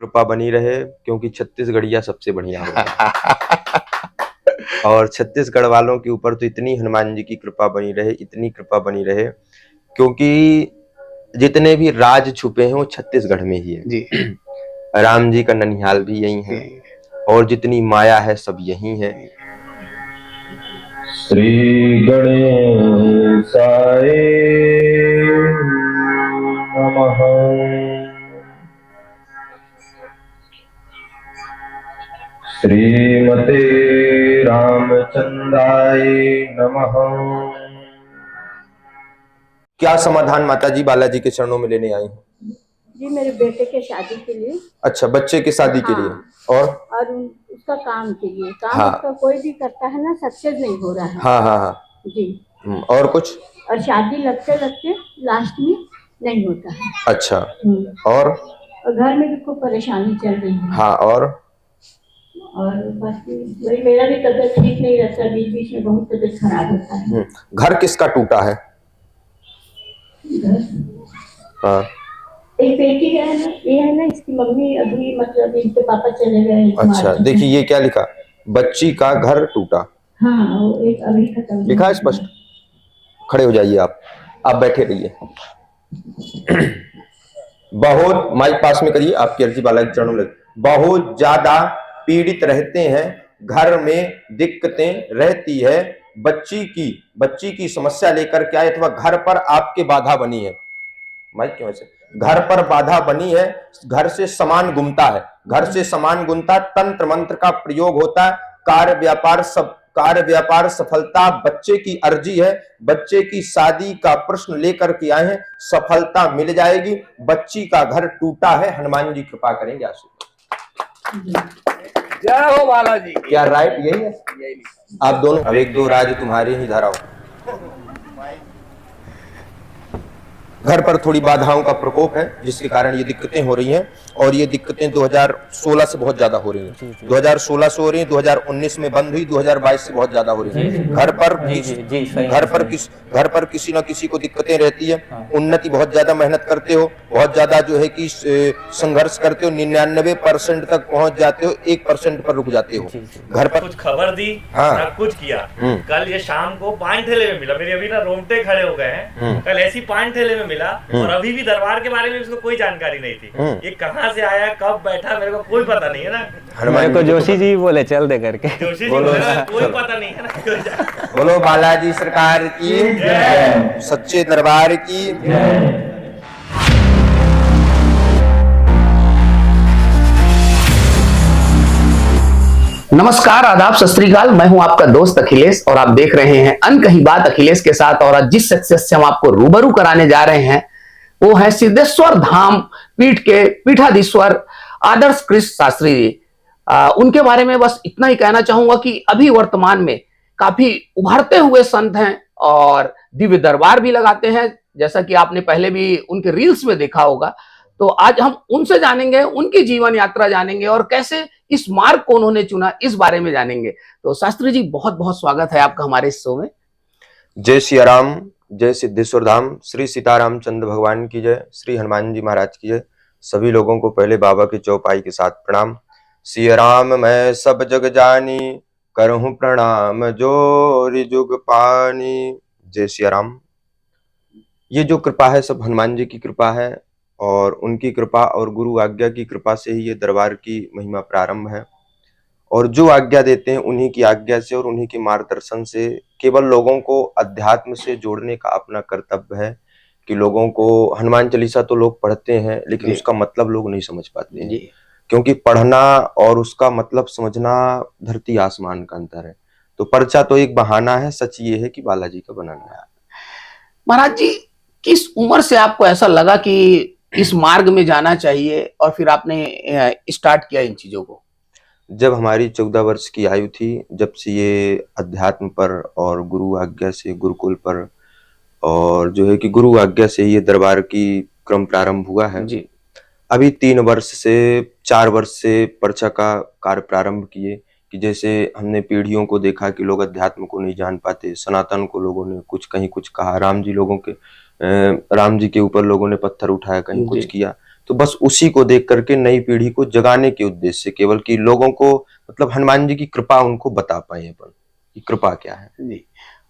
कृपा बनी रहे, क्योंकि छत्तीसगढ़िया सबसे बढ़िया होता है। और छत्तीसगढ़ वालों के ऊपर तो इतनी हनुमान जी की कृपा बनी रहे, इतनी कृपा बनी रहे, क्योंकि जितने भी राज छुपे हैं वो छत्तीसगढ़ में ही है जी। राम जी का ननिहाल भी यही है, और जितनी माया है सब यही है। श्री गणेशाय नमः। श्रीमते रामचंद्राय नमः। क्या समाधान माता जी बालाजी के चरणों में लेने आई हैं? जी मेरे बेटे के शादी के लिए। अच्छा, बच्चे की शादी के लिए और उसका काम के लिए। काम हाँ। उसका कोई भी करता है ना, सक्सेस नहीं हो रहा है। हाँ हाँ हाँ जी। और कुछ? और शादी लगते लगते लास्ट में नहीं होता है। अच्छा। और घर में भी खूब परेशानी चल रही है। हाँ। और बाकी वही, मेरा भी तबीयत ठीक नहीं रहता, बीच बीच में बहुत तबीयत खराब होता है। घर किसका टूटा है? हाँ। एक बेटी है ना, ये है ना, इसकी मम्मी अभी मतलब इनके पापा चले गए। अच्छा, देखिए ये क्या लिखा, बच्ची का घर टूटा। हाँ, वो एक अभी खत्म लिखा है स्पष्ट। खड़े हो जाइए आप बैठे रहिए। बहुत माइक पास में करिए, आपकी अर्जी बालाजी चरणों में लगे। बहुत ज्यादा पीड़ित रहते हैं, घर में दिक्कतें रहती है, बच्ची की समस्या लेकर के आए, अथवा घर पर आपके बाधा बनी है। माइक क्यों ऐसे? घर पर बाधा बनी है, घर से सामान गुमता है, घर से सामान गुमता, तंत्र मंत्र का प्रयोग होता है, कार्य व्यापार सफलता, बच्चे की अर्जी है, बच्चे की शादी का प्रश्न लेकर के आए हैं, सफलता मिल जाएगी। बच्ची का घर टूटा है, हनुमान जी कृपा करेंगे आशीर्वाद। जय हो बालाजी। क्या राइट यही है? आप दोनों, अब एक दो राज तुम्हारे ही धराओ। घर पर थोड़ी बाधाओं का प्रकोप है, जिसके कारण ये दिक्कतें हो रही हैं, और ये दिक्कतें 2016 से बहुत ज्यादा हो रही हैं। 2016 से हो रही हैं, 2019 में बंद हुई, 2022 से बहुत ज्यादा हो रही हैं। घर पर किसी न किसी को दिक्कतें रहती है। उन्नति बहुत ज्यादा मेहनत करते हो, बहुत ज्यादा जो है कि संघर्ष करते हो, 99% तक पहुंच जाते हो, 1% पर रुक जाते हो। घर पर कुछ खबर दी, हाँ। कुछ किया। कल ये शाम को 5 ठेले में मिला, मेरे अभी ना रोंगटे खड़े हो गए हैं। कल ऐसी 5 ठेले में मिला, और अभी भी दरबार के बारे में उसको कोई जानकारी नहीं थी। ये कहाँ से आया, कब बैठा, मेरे को कोई पता नहीं है ना। हमारे को जोशी जी बोले चल दे करके, जोशी जी बोले कोई पता नहीं है ना। बोलो बालाजी सरकार की जय, सच्चे दरबार की जय। नमस्कार, आदाब, सत श्री अकाल। मैं हूं आपका दोस्त अखिलेश और आप देख रहे हैं अनकही बात अखिलेश के साथ। और आज जिस शख्सियत से हम आपको रूबरू कराने जा रहे हैं वो है सिद्धेश्वर धाम पीठ के पीठाधीश्वर आदर्श कृष्ण शास्त्री जी। उनके बारे में बस इतना ही कहना चाहूंगा कि अभी वर्तमान में काफी उभरते हुए संत हैं और दिव्य दरबार भी लगाते हैं, जैसा कि आपने पहले भी उनके रील्स में देखा होगा। तो आज हम उनसे जानेंगे, उनकी जीवन यात्रा जानेंगे और कैसे इस मार्ग को उन्होंने चुना, इस बारे में जानेंगे। तो शास्त्री जी, बहुत बहुत स्वागत है आपका हमारे इस शो में। जय सिया राम, जय सिद्धेश्वर धाम, श्री सीताराम चंद्र भगवान की जय, श्री हनुमान जी महाराज की जय। सभी लोगों को पहले बाबा की चौपाई के साथ प्रणाम। सिया राम मैं सब जग जानी, करहूं प्रणाम जोरि जुग पानी। जय सिया राम। ये जो कृपा है सब हनुमान जी की कृपा है, और उनकी कृपा और गुरु आज्ञा की कृपा से ही ये दरबार की महिमा प्रारंभ है। और जो आज्ञा देते हैं उन्हीं की आज्ञा से और उन्हीं के मार्गदर्शन से केवल लोगों को अध्यात्म से जोड़ने का अपना कर्तव्य है। कि लोगों को हनुमान चालीसा तो लोग पढ़ते हैं, लेकिन उसका मतलब लोग नहीं समझ पाते हैं, क्योंकि पढ़ना और उसका मतलब समझना धरती आसमान का अंतर है। तो पर्चा तो एक बहाना है, सच ये है कि बालाजी का बनाना है। महाराज जी, किस उम्र से आपको ऐसा लगा कि इस मार्ग में जाना चाहिए और फिर आपने स्टार्ट किया इन चीजों को? जब हमारी 14 वर्ष की आयु थी, जब से ये अध्यात्म पर और गुरु आज्ञा से गुरुकुल पर और जो है कि गुरु आज्ञा से ये दरबार की क्रम प्रारंभ हुआ है जी। अभी 3 वर्ष से 4 वर्ष से पर्चा का कार्य प्रारंभ किए, कि जैसे हमने पीढ़ियों को देखा कि लोग अध्यात्म को नहीं जान पाते, सनातन को लोगों ने कुछ कहीं कुछ कहा, राम जी के ऊपर लोगों ने पत्थर उठाया, कहीं कुछ किया। तो बस उसी को देख करके नई पीढ़ी को जगाने के उद्देश्य से, केवल कि लोगों को मतलब हनुमान जी की कृपा उनको बता पाए अपन कि कृपा क्या है। जी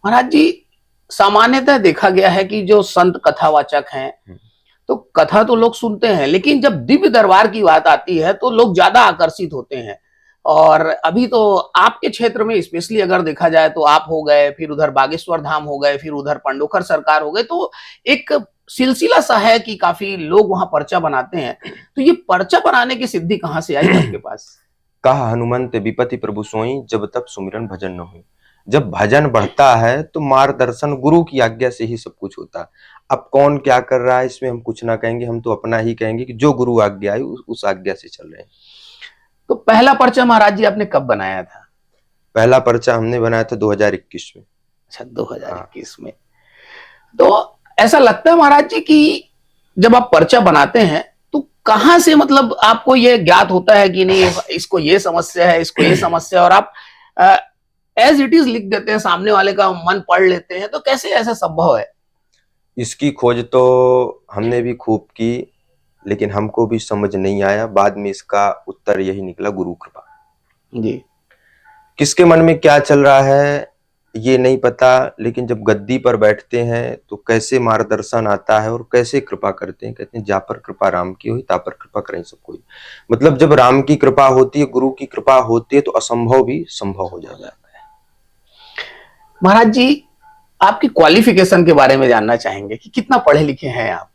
महाराज जी, सामान्यतः देखा गया है कि जो संत कथावाचक हैं तो कथा तो लोग सुनते हैं, लेकिन जब दिव्य दरबार की बात आती है तो लोग ज्यादा आकर्षित होते हैं। और अभी तो आपके क्षेत्र में स्पेशली अगर देखा जाए तो आप हो गए, फिर उधर बागेश्वर धाम हो गए, फिर उधर पंडोखर सरकार हो गए, तो एक सिलसिला सा है कि काफी लोग वहां पर्चा बनाते हैं। तो ये पर्चा बनाने की सिद्धि कहाँ से आई आपके पास? कहा हनुमंत विपति प्रभु सोई, जब तक सुमिरन भजन न हो। जब भजन बढ़ता है तो मार्गदर्शन गुरु की आज्ञा से ही सब कुछ होता है। अब कौन क्या कर रहा है इसमें हम कुछ ना कहेंगे, हम तो अपना ही कहेंगे कि जो गुरु आज्ञा आई उस आज्ञा से चल रहे हैं। तो पहला पर्चा महाराज जी आपने कब बनाया था? पहला पर्चा हमने बनाया था 2021 में। अच्छा, 2021 में। तो ऐसा लगता है महाराज जी कि जब आप पर्चा बनाते हैं तो कहाँ से मतलब आपको ये ज्ञात होता है कि नहीं इसको ये समस्या है, इसको ये समस्या है, और आप एज इट इज लिख देते हैं, सामने वाले का मन पढ़ लेते हैं, तो कैसे ऐसा संभव है? इसकी खोज तो हमने भी खूब की, लेकिन हमको भी समझ नहीं आया। बाद में इसका उत्तर यही निकला, गुरु कृपा। जी। किसके मन में क्या चल रहा है ये नहीं पता, लेकिन जब गद्दी पर बैठते हैं तो कैसे मार्गदर्शन आता है और कैसे कृपा करते हैं। कहते हैं जा पर कृपा राम की हुई, ता पर कृपा करें सब कोई। मतलब जब राम की कृपा होती है, गुरु की कृपा होती है, तो असंभव भी संभव हो जाता है। महाराज जी, आपकी क्वालिफिकेशन के बारे में जानना चाहेंगे कि कितना पढ़े लिखे हैं आप?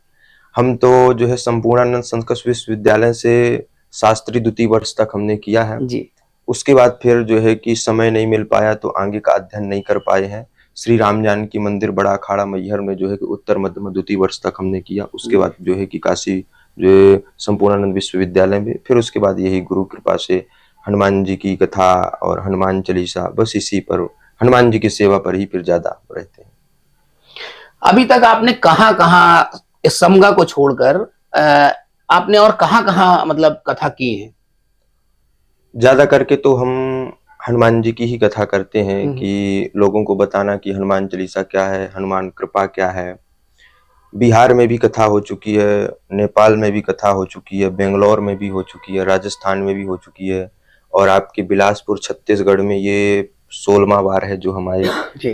हम तो जो है संपूर्णानंद संस्कृत विश्वविद्यालय से शास्त्री द्वितीय वर्ष तक हमने किया है जी। उसके बाद फिर जो है कि समय नहीं मिल पाया तो आगे का अध्ययन नहीं कर पाए हैं। श्री राम जानकी मंदिर बड़ा अखाड़ा मैहर में जो है कि उत्तर मध्य द्वितीय वर्ष तक हमने किया। उसके बाद जो है कि काशी जो है संपूर्णानंद विश्वविद्यालय में, फिर उसके बाद यही गुरु कृपा से हनुमान जी की कथा और हनुमान चालीसा, बस इसी पर हनुमान जी की सेवा पर ही फिर ज्यादा रहते हैं। अभी तक आपने कहाँ कहाँ इस समगा को छोड़कर आपने और कहाँ कहाँ मतलब कथा की है? ज्यादा करके तो हम हनुमान जी की ही कथा करते हैं कि लोगों को बताना कि हनुमान चालीसा क्या है, हनुमान कृपा क्या है। बिहार में भी कथा हो चुकी है, नेपाल में भी कथा हो चुकी है, बेंगलोर में भी हो चुकी है, राजस्थान में भी हो चुकी है, और आपके बिलासपुर छत्तीसगढ़ में ये 16वां बार है जो हमारे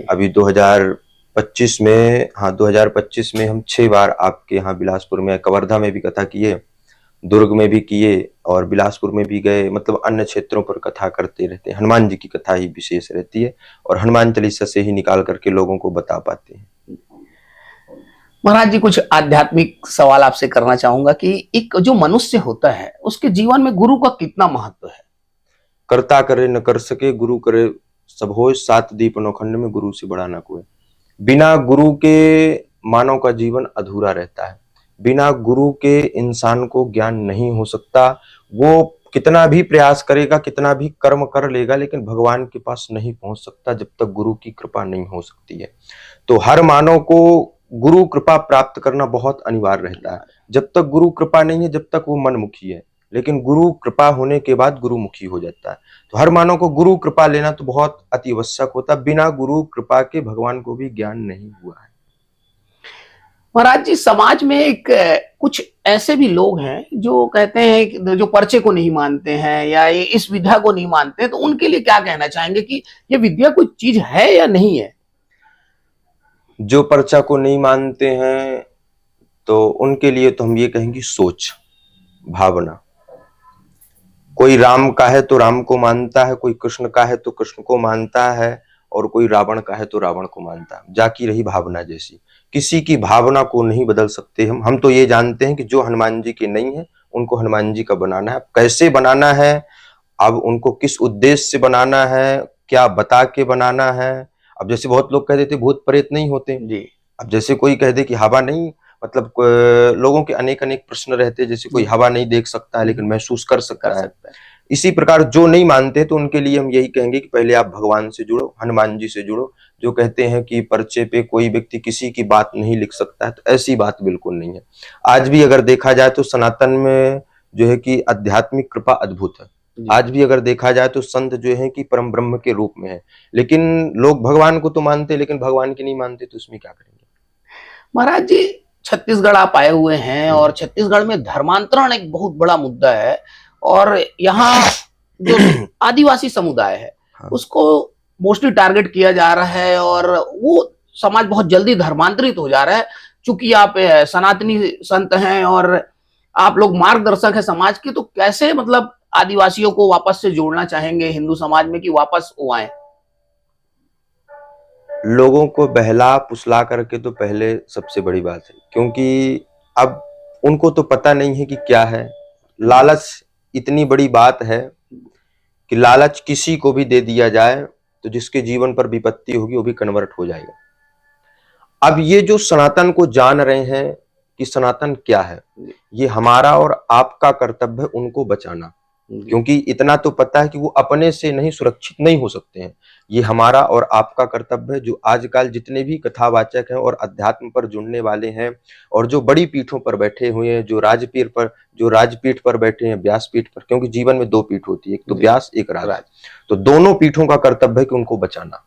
अभी 2025 में, हाँ 2025 में हम 6 बार आपके यहाँ बिलासपुर में, कवर्धा में भी कथा किए, दुर्ग में भी किए और बिलासपुर में भी गए। मतलब अन्य क्षेत्रों पर कथा करते रहते हैं। हनुमान जी की कथा ही विशेष रहती है और हनुमान चालीसा से ही निकाल करके लोगों को बता पाते हैं। महाराज जी, कुछ आध्यात्मिक सवाल आपसे करना चाहूंगा कि एक जो मनुष्य होता है उसके जीवन में गुरु का कितना महत्व है? करता करे न कर सके, गुरु करे सब होय, 7 दीप नौखंड में गुरु से बड़ा ना कोई। बिना गुरु के मानव का जीवन अधूरा रहता है। बिना गुरु के इंसान को ज्ञान नहीं हो सकता। वो कितना भी प्रयास करेगा, कितना भी कर्म कर लेगा, लेकिन भगवान के पास नहीं पहुंच सकता जब तक गुरु की कृपा नहीं हो सकती है। तो हर मानव को गुरु कृपा प्राप्त करना बहुत अनिवार्य रहता है। जब तक गुरु कृपा नहीं है, जब तक वो मनमुखी है, लेकिन गुरु कृपा होने के बाद गुरुमुखी हो जाता है। तो हर मानव को गुरु कृपा लेना तो बहुत अति आवश्यक होता है। बिना गुरु कृपा के भगवान को भी ज्ञान नहीं हुआ है। महाराज जी, समाज में एक कुछ ऐसे भी लोग हैं जो कहते हैं कि जो पर्चे को नहीं मानते हैं या ये इस विद्या को नहीं मानते, तो उनके लिए क्या कहना चाहेंगे कि ये विद्या कोई चीज है या नहीं है? जो पर्चा को नहीं मानते हैं तो उनके लिए तो हम ये कहेंगे सोच, भावना। कोई राम का है तो राम को मानता है, कोई कृष्ण का है तो कृष्ण को मानता है, और कोई रावण का है तो रावण को मानता है। जाकी रही भावना जैसी। किसी की भावना को नहीं बदल सकते हम तो ये जानते हैं कि जो हनुमान जी के नहीं है उनको हनुमान जी का बनाना है। कैसे बनाना है, अब उनको किस उद्देश्य से बनाना है, क्या बता के बनाना है। अब जैसे बहुत लोग कह देते भूत प्रेत नहीं होते जी। अब जैसे कोई कह दे कि हवा नहीं, मतलब लोगों के अनेक अनेक प्रश्न रहते हैं। जैसे कोई हवा नहीं देख सकता है लेकिन महसूस कर सकता है। इसी प्रकार जो नहीं मानते तो उनके लिए हम यही कहेंगे कि पहले आप भगवान से जुड़ो, हनुमान जी से जुड़ो। जो कहते हैं कि पर्चे पे कोई व्यक्ति किसी की बात नहीं लिख सकता है, तो ऐसी बात बिल्कुल नहीं है। आज भी अगर देखा जाए तो सनातन में जो है कि आध्यात्मिक कृपा अद्भुत है। आज भी अगर देखा जाए तो संत जो है कि परम ब्रह्म के रूप में है, लेकिन लोग भगवान को तो मानते लेकिन भगवान की नहीं मानते, तो उसमें क्या करेंगे? महाराज जी, छत्तीसगढ़ आप आए हुए हैं और छत्तीसगढ़ में धर्मांतरण एक बहुत बड़ा मुद्दा है और यहाँ जो आदिवासी समुदाय है उसको मोस्टली टारगेट किया जा रहा है और वो समाज बहुत जल्दी धर्मांतरित हो जा रहा है। चूंकि आप सनातनी संत हैं और आप लोग मार्गदर्शक है समाज के, तो कैसे मतलब आदिवासियों को वापस से जोड़ना चाहेंगे हिंदू समाज में कि वापस वो आए? लोगों को बहला फुसला करके तो पहले सबसे बड़ी बात है, क्योंकि अब उनको तो पता नहीं है कि क्या है। लालच इतनी बड़ी बात है कि लालच किसी को भी दे दिया जाए तो जिसके जीवन पर विपत्ति होगी वो भी कन्वर्ट हो जाएगा। अब ये जो सनातन को जान रहे हैं कि सनातन क्या है, ये हमारा और आपका कर्तव्य है उनको बचाना, क्योंकि इतना तो पता है कि वो अपने से नहीं सुरक्षित नहीं हो सकते हैं। ये हमारा और आपका कर्तव्य है, जो आजकल जितने भी कथावाचक हैं और अध्यात्म पर जुड़ने वाले हैं और जो बड़ी पीठों पर बैठे हुए हैं, जो राजपीठ पर बैठे हैं, व्यासपीठ पर, क्योंकि जीवन में दो पीठ होती है, एक तो व्यास एक राज, तो दोनों पीठों का कर्तव्य है कि उनको बचाना।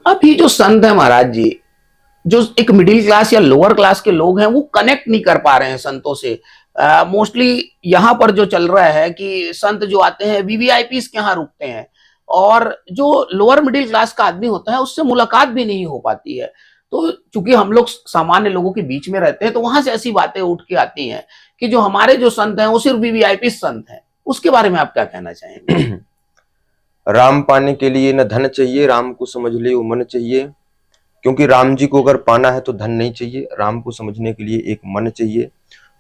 अब ये जो संत है महाराज जी, जो एक मिडिल क्लास या लोअर क्लास के लोग हैं वो कनेक्ट नहीं कर पा रहे हैं संतों से। मोस्टली यहाँ पर जो चल रहा है कि संत जो आते हैं वीवीआईपीस के यहाँ रुकते हैं और जो लोअर मिडिल क्लास का आदमी होता है उससे मुलाकात भी नहीं हो पाती है। तो चूंकि हम लोग सामान्य लोगों के बीच में रहते हैं तो वहां से ऐसी बातें उठ के आती हैं कि जो हमारे जो संत हैं वो सिर्फ वीवीआईपीस संत हैं। उसके बारे में आप क्या कहना चाहेंगे? राम पाने के लिए न धन चाहिए, राम को समझ ले वो मन चाहिए। क्योंकि राम जी को अगर पाना है तो धन नहीं चाहिए, राम को समझने के लिए एक मन चाहिए।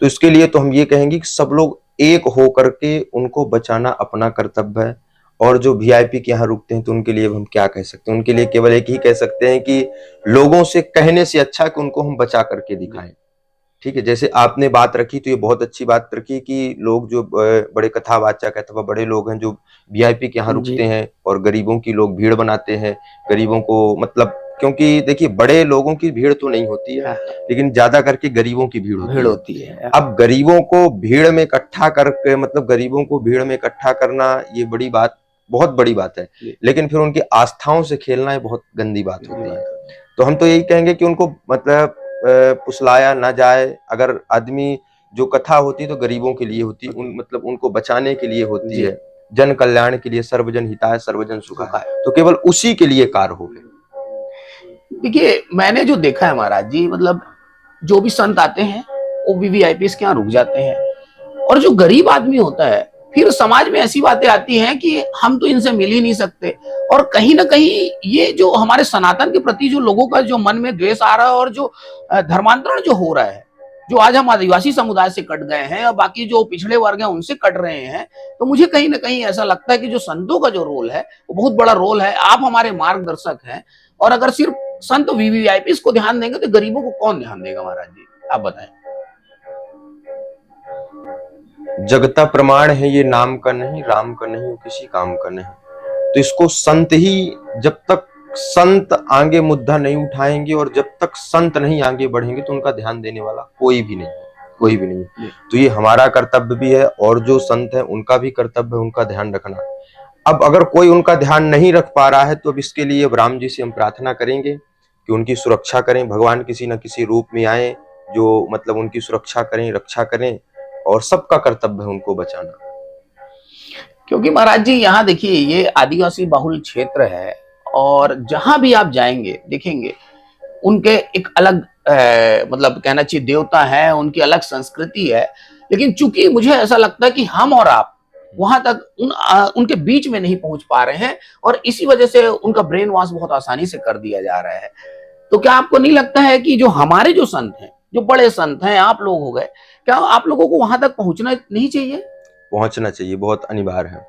तो इसके लिए तो हम ये कहेंगे कि सब लोग एक हो करके उनको बचाना अपना कर्तव्य है। और जो वीआईपी के यहाँ रुकते हैं तो उनके लिए हम क्या कह सकते हैं? उनके लिए केवल एक ही कह सकते हैं कि लोगों से कहने से अच्छा कि उनको हम बचा करके दिखाएं। ठीक है, जैसे आपने बात रखी तो ये बहुत अच्छी बात रखी कि लोग जो बड़े कथावाचक अथवा बड़े लोग हैं जो वीआईपी के यहाँ रुकते हैं और गरीबों की लोग भीड़ बनाते हैं, गरीबों को मतलब, क्योंकि देखिए बड़े लोगों की भीड़ तो नहीं होती है लेकिन ज्यादा करके गरीबों की भीड़ होती है। अब गरीबों को भीड़ में इकट्ठा करके, मतलब गरीबों को भीड़ में इकट्ठा करना ये बड़ी बात, बहुत बड़ी बात है, लेकिन फिर उनकी आस्थाओं से खेलना ये बहुत गंदी बात होती है। तो हम तो यही कहेंगे कि उनको मतलब फुसलाया ना जाए। अगर आदमी जो कथा होती है तो गरीबों के लिए होती है, मतलब उनको बचाने के लिए होती है, जन कल्याण के लिए, सर्वजन हिताय सर्वजन सुखाय, तो केवल उसी के लिए कार्य हो। देखिए मैंने जो देखा है महाराज जी, मतलब जो भी संत आते हैं वो वीवीआईपीस के यहाँ रुक जाते हैं और जो गरीब आदमी होता है फिर समाज में ऐसी बातें आती हैं कि हम तो इनसे मिल ही नहीं सकते। और कहीं ना कहीं ये जो हमारे सनातन के प्रति जो लोगों का जो मन में द्वेष आ रहा है और जो धर्मांतरण जो हो रहा है, जो आज हम आदिवासी समुदाय से कट गए हैं और बाकी जो पिछड़े वर्ग हैं उनसे कट रहे हैं, तो मुझे कहीं ना कहीं ऐसा लगता है कि जो संतों का जो रोल है वो बहुत बड़ा रोल है। आप हमारे मार्गदर्शक हैं और अगर सिर्फ संत वीवीआईपीस को ध्यान देंगे तो गरीबों को कौन ध्यान देगा? महाराज जी आप बताएं। जगता प्रमाण है ये नाम का नहीं, राम का नहीं, किसी काम का नहीं। तो इसको संत ही, जब तक संत आगे मुद्दा नहीं उठाएंगे और जब तक संत नहीं आगे बढ़ेंगे तो उनका ध्यान देने वाला कोई भी नहीं, कोई भी नहीं। तो ये हमारा कर्तव्य भी है और जो संत है उनका भी कर्तव्य है उनका ध्यान रखना। अब अगर कोई उनका ध्यान नहीं रख पा रहा है तो अब इसके लिए अब राम जी से हम प्रार्थना करेंगे कि उनकी सुरक्षा करें। भगवान किसी न किसी रूप में आए जो मतलब उनकी सुरक्षा करें, रक्षा करें, और सबका कर्तव्य है उनको बचाना। क्योंकि महाराज जी यहाँ देखिए ये आदिवासी बहुल क्षेत्र है और जहां भी आप जाएंगे देखेंगे उनके एक अलग मतलब कहना चाहिए देवता है, उनकी अलग संस्कृति है। लेकिन चूंकि मुझे ऐसा लगता है कि हम और आप वहां तक उनके बीच में नहीं पहुंच पा रहे हैं और इसी वजह से उनका ब्रेन वॉश बहुत आसानी से कर दिया जा रहा है। तो क्या आपको नहीं लगता है कि जो हमारे जो संत हैं, जो बड़े संत हैं, आप लोग हो गए, क्या आप लोगों को वहां तक पहुंचना नहीं चाहिए? पहुंचना चाहिए, बहुत अनिवार्य है।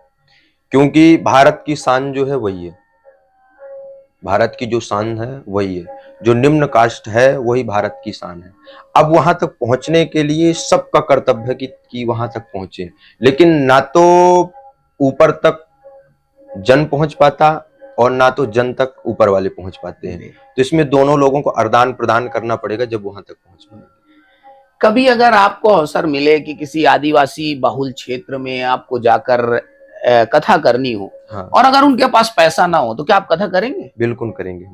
क्योंकि भारत की शान जो है वही है, भारत की जो शान है वही है, जो निम्न कास्ट है वही भारत की शान है। अब वहां तक पहुंचने के लिए सबका कर्तव्य है कि वहां तक पहुंचे, लेकिन ना तो ऊपर तक जन पहुंच पाता और ना तो जन तक ऊपर वाले पहुंच पाते हैं। तो इसमें दोनों लोगों को आदान प्रदान करना पड़ेगा जब वहां तक पहुंच पाए। कभी अगर आपको अवसर मिले कि किसी आदिवासी बहुल क्षेत्र में आपको जाकर कथा करनी हो, हाँ, और अगर उनके पास पैसा ना हो तो क्या आप कथा करेंगे? बिल्कुल करेंगे,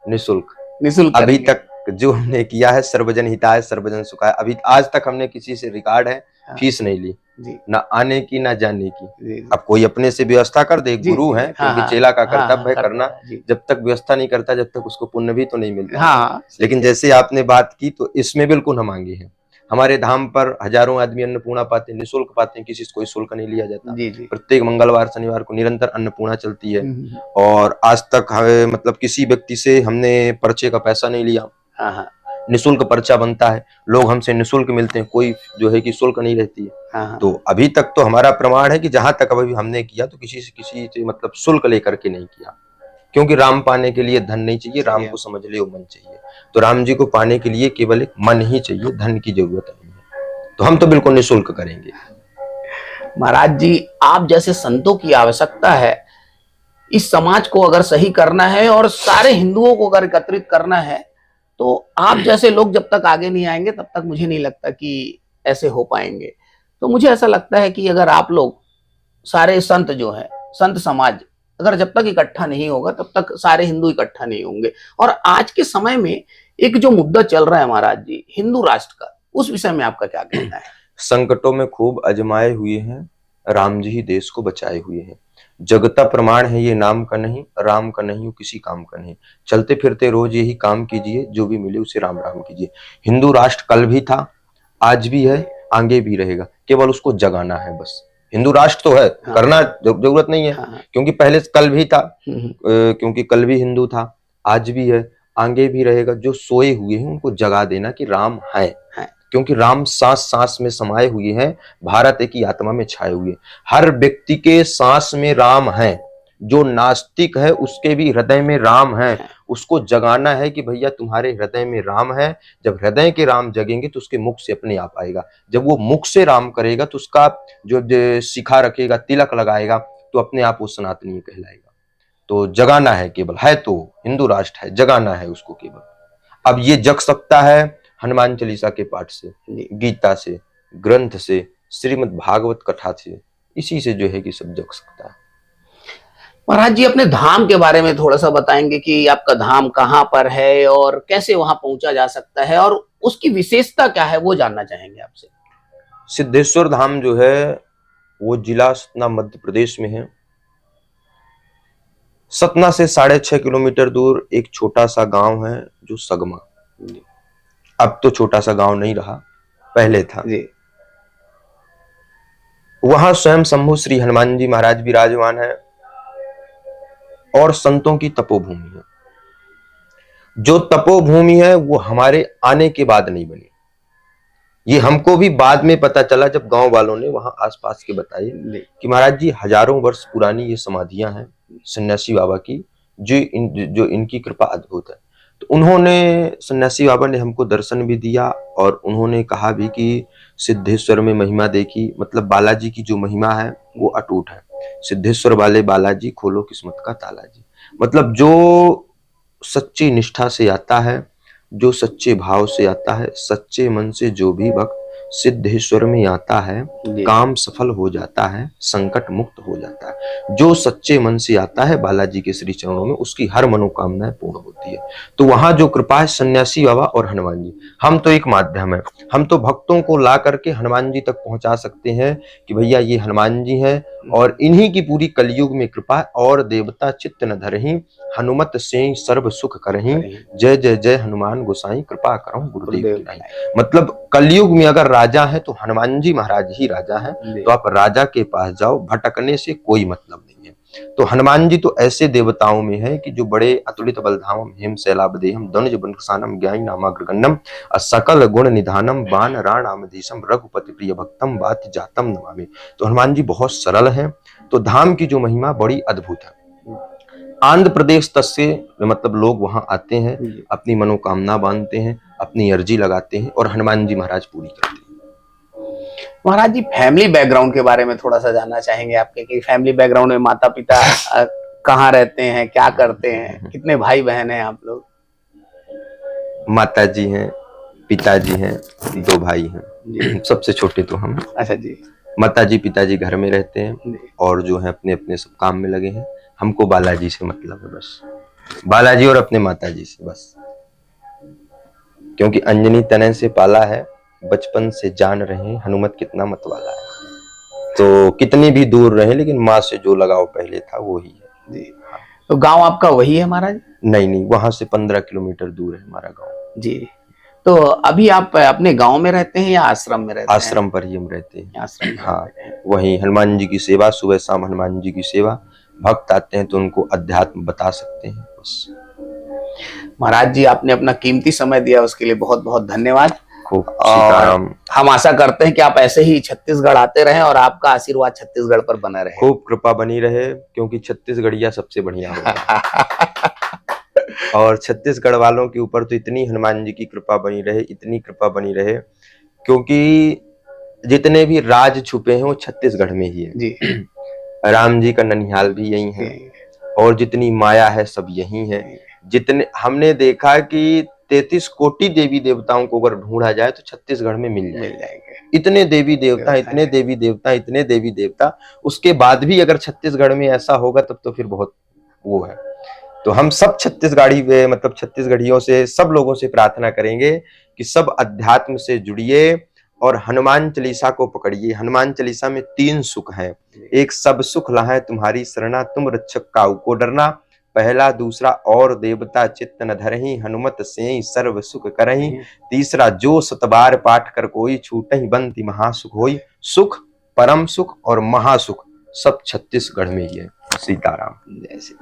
निःशुल्क। निःशुल्क अभी तक जो हमने किया है सर्वजन हिताय सर्वजन सुखाय, अभी आज तक हमने किसी से रिकॉर्ड है फीस नहीं ली जी ना आने की ना जाने की। जी अब कोई अपने से व्यवस्था कर दे, जी, गुरु जी, है, हाँ, क्योंकि हाँ, चेला का हाँ, कर्तव्य है हाँ, करना। जी, जब तक व्यवस्था नहीं करता जब तक उसको पुण्य भी तो नहीं मिलता। हाँ, लेकिन जैसे आपने बात की तो इसमें बिल्कुल हम आगे हैं। हमारे धाम पर हजारों आदमी अन्नपूर्णा पाते हैं, निःशुल्क पाते हैं, किसी से कोई शुल्क नहीं लिया जाता। जी जी प्रत्येक मंगलवार शनिवार को निरंतर अन्नपूर्णा चलती है हम्म, और आज तक मतलब किसी व्यक्ति से हमने पर्चे का पैसा नहीं लिया। हाँ हाँ निःशुल्क पर्चा बनता है, लोग हमसे निःशुल्क मिलते हैं, कोई जो है कि शुल्क नहीं रहती है। हाँ तो अभी तक तो हमारा प्रमाण है कि जहां तक अभी हमने किया तो किसी से मतलब शुल्क लेकर के नहीं किया, क्योंकि राम पाने के लिए धन नहीं चाहिए, राम को समझ ले वो मन चाहिए। तो राम जी को पाने के लिए केवल एक मन ही चाहिए, धन की जरूरत नहीं है। तो हम तो बिल्कुल निःशुल्क करेंगे। महाराज जी, आप जैसे संतों की आवश्यकता है। इस समाज को अगर सही करना है और सारे हिंदुओं को अगर एकत्रित करना है, तो आप जैसे लोग जब तक आगे नहीं आएंगे तब तक मुझे नहीं लगता कि ऐसे हो पाएंगे। तो मुझे ऐसा लगता है कि अगर आप लोग सारे संत जो है, संत समाज अगर जब तक इकट्ठा नहीं होगा तब तक सारे हिंदू इकट्ठा नहीं होंगे। और आज के समय में एक जो मुद्दा चल रहा है महाराज जी, हिंदू राष्ट्र का, उस विषय में आपका क्या कहना है? संकटों में खूब अजमाए हुए हैं, राम जी ही देश को बचाए हुए हैं। जगता प्रमाण है ये नाम का नहीं, राम का नहीं, किसी काम का नहीं। चलते फिरते रोज यही काम कीजिए, जो भी मिले उसे राम राम कीजिए। हिंदू राष्ट्र कल भी था, आज भी है, आगे भी रहेगा, केवल उसको जगाना है बस। हिंदू राष्ट्र तो है, हाँ, करना जरूरत नहीं है, हाँ, क्योंकि पहले कल भी था, हम्म, क्योंकि कल भी हिंदू था, आज भी है, आगे भी रहेगा। जो सोए हुए हैं उनको जगा देना कि राम है, क्योंकि राम सांस सांस में समाये हुए हैं, भारत एक ही आत्मा में छाए हुए हैं। हर व्यक्ति के सांस में राम है। जो नास्तिक है उसके भी हृदय में राम है। उसको जगाना है कि भैया तुम्हारे हृदय में राम है। जब हृदय के राम जगेंगे तो उसके मुख से अपने आप आएगा। जब वो मुख से राम करेगा तो उसका जो शिखा रखेगा, तिलक लगाएगा, तो अपने आप वो सनातनीय कहलाएगा। तो जगाना है केवल, है तो हिंदू राष्ट्र है, जगाना है उसको केवल। अब ये जग सकता है हनुमान चालीसा के पाठ से, गीता से, ग्रंथ से, श्रीमद् भागवत कथा से, इसी से जो है कि सब जग सकता है। महाराज जी, अपने धाम के बारे में थोड़ा सा बताएंगे कि आपका धाम कहाँ पर है और कैसे वहां पहुंचा जा सकता है और उसकी विशेषता क्या है, वो जानना चाहेंगे आपसे। सिद्धेश्वर धाम जो है वो जिला सतना मध्य प्रदेश में है। सतना से 6.5 किलोमीटर दूर एक छोटा सा गांव है जो सगमा। अब तो छोटा सा गांव नहीं रहा, पहले था जी। वहां स्वयं शंभु श्री हनुमान जी महाराज विराजमान है और संतों की तपोभूमि है। जो तपोभूमि है वो हमारे आने के बाद नहीं बनी। ये हमको भी बाद में पता चला जब गांव वालों ने वहां आसपास के बताए कि महाराज जी हजारों वर्ष पुरानी ये समाधियां हैं सन्यासी बाबा की, जो इनकी कृपा अद्भुत है। तो उन्होंने, सन्यासी बाबा ने हमको दर्शन भी दिया और उन्होंने कहा भी कि सिद्धेश्वर में महिमा देखी, मतलब बालाजी की जो महिमा है वो अटूट है। सिद्धेश्वर वाले बालाजी खोलो किस्मत का ताला जी। मतलब जो सच्ची निष्ठा से आता है, जो सच्चे भाव से आता है, सच्चे मन से जो भी भक्त सिद्धेश्वर में आता है, काम सफल हो जाता है, संकट मुक्त हो जाता है। जो सच्चे मन से आता है बालाजी के श्री चरणों में, उसकी हर मनोकामनाएं पूर्ण होती है। तो वहां जो कृपा है सन्यासी बाबा और हनुमान जी, हम तो एक माध्यम है। हम तो भक्तों को ला करके हनुमान जी तक पहुंचा सकते हैं कि भैया ये हनुमान जी हैं और इन्हीं की पूरी कलयुग में कृपा। और देवता चित्त न धरहीं, हनुमत से सर्व सुख करहीं, जय जय जय हनुमान गोसाई, कृपा करो गुरुदेव की। मतलब कलयुग में अगर राजा है तो हनुमान जी महाराज ही राजा है। तो आप राजा के पास जाओ, भटकने से कोई मतलब नहीं है। तो हनुमान जी तो ऐसे देवताओं में है कि जो बड़े अतुलित बलधामम हेम शैलाबदेहम धनुज बंधसानम ज्ञानी नामाग्रगण्यम सकल गुण निधानम बान राणामधीशम रघुपति प्रिय भक्तम बात जातम नमामि। तो हनुमान जी बहुत सरल हैं। तो धाम की जो महिमा बड़ी अद्भुत है। आंध्र प्रदेश तक से मतलब लोग वहां आते हैं, अपनी मनोकामना बांधते हैं, अपनी अर्जी लगाते हैं और हनुमान जी महाराज पूरी करते हैं। महाराज जी, फैमिली बैकग्राउंड के बारे में थोड़ा सा जानना चाहेंगे आपके कि फैमिली बैकग्राउंड में माता पिता कहाँ रहते हैं, क्या करते हैं, कितने भाई बहन हैं आप लोग? माता जी हैं, पिताजी हैं, 2 भाई हैं, सबसे छोटे तो हम। अच्छा जी। माता जी पिताजी घर में रहते हैं और जो है अपने अपने सब काम में लगे हैं। हमको बालाजी से मतलब है बस, बालाजी और अपने माता जी से बस। क्योंकि अंजनी तनय से पाला है, बचपन से जान रहे हनुमत कितना मतवाला है। तो कितनी भी दूर रहे लेकिन माँ से जो लगाव पहले था वो ही है जी। तो गांव आपका वही है महाराज? नहीं, वहां से 15 किलोमीटर दूर है हमारा गाँव जी। तो अभी आप अपने गांव में रहते हैं या आश्रम में रहते हैं? आश्रम पर ही हम रहते हैं। आश्रम में हाँ, रहते हैं। वहीं हनुमान जी की सेवा, सुबह शाम हनुमान जी की सेवा। भक्त आते हैं तो उनको अध्यात्म बता सकते हैं बस। महाराज जी, आपने अपना कीमती समय दिया, उसके लिए बहुत बहुत धन्यवाद। खूब और सीताराम। हम आशा करते हैं कि आप ऐसे ही छत्तीसगढ़ आते रहें और आपका आशीर्वाद छत्तीसगढ़ पर बना रहे। खूब कृपा बनी रहे, क्योंकि छत्तीसगढ़िया सबसे बढ़िया होगा। और छत्तीसगढ़ वालों के ऊपर तो इतनी हनुमान जी की कृपा बनी रहे, इतनी कृपा बनी रहे, क्योंकि जितने भी राज छुपे हैं वो छत्तीसगढ़ में ही है जी। राम जी का ननिहाल भी यही है, और जितनी माया है सब यही है। जितने हमने देखा कि 33 कोटि देवी देवताओं को अगर ढूंढा जाए तो छत्तीसगढ़ में मिल जाएंगे। इतने देवी देवता, इतने देवी देवता, इतने देवी देवता, उसके बाद भी अगर छत्तीसगढ़ में ऐसा होगा तब तो फिर बहुत वो है। तो हम सब छत्तीसगढ़ी मतलब छत्तीसगढ़ियों से, सब लोगों से प्रार्थना करेंगे कि सब अध्यात्म से जुड़िए और हनुमान चालीसा को पकड़िए। हनुमान चालीसा में 3 सुख हैं। एक, सब सुख लहाए तुम्हारी शरणा, तुम रक्षक काऊ को डरना। पहला, दूसरा, और देवता चित्त न धरहि, हनुमत सेई सर्व सुख करहि। तीसरा, जो सतबार पाठ कर कोई, छूटहि बंति महासुख होई। सुख, परम सुख और महासुख सब छत्तीसगढ़ में ही है। सीताराम। जैसे